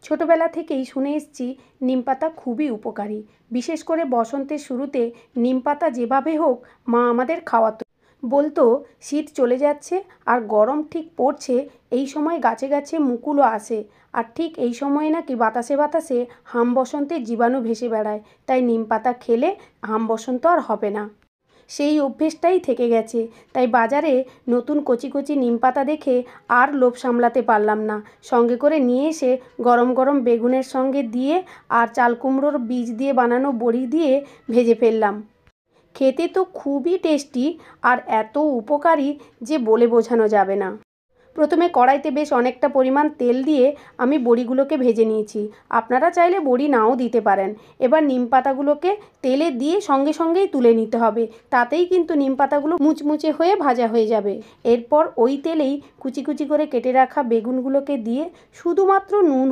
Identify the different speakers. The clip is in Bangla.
Speaker 1: ছোটবেলা থেকেই শুনে এসেছি নিম পাতা খুবই উপকারী। বিশেষ করে বসন্তের শুরুতে নিম পাতা যেভাবে হোক মা আমাদের খাওয়াতো। বলতো শীত চলে যাচ্ছে আর গরম ঠিক পড়ছে, এই সময় গাছে গাছে মুকুলও আসে। আর ঠিক এই সময়ে নাকি বাতাসে বাতাসে হাম বসন্তের জীবাণু ভেসে বেড়ায়, তাই নিম পাতা খেলে হাম বসন্ত আর হবে না। সেই অভ্যেসটাই থেকে গেছে। তাই বাজারে নতুন কচি কচি নিম পাতা দেখে আর লোভ সামলাতে পারলাম না, সঙ্গে করে নিয়ে এসে গরম গরম বেগুনের সঙ্গে দিয়ে আর চাল কুমড়োর বীজ দিয়ে বানানো বড়ি দিয়ে ভেজে ফেললাম। খেতে তো খুবই টেস্টি আর এত উপকারী যে বলে বোঝানো যাবে না। প্রথমে কড়াইতে বেশ অনেকটা পরিমাণ তেল দিয়ে আমি বড়িগুলোকে ভেজে নিয়েছি। আপনারা চাইলে বড়ি নাও দিতে পারেন। এবার নিম পাতাগুলোকে তেলে দিয়ে সঙ্গে সঙ্গেই তুলে নিতে হবে, তাতেই কিন্তু নিম পাতাগুলো মুচমুচে হয়ে ভাজা হয়ে যাবে। এরপর ওই তেলেই কুচি কুচি করে কেটে রাখা বেগুনগুলোকে দিয়ে শুধুমাত্র নুন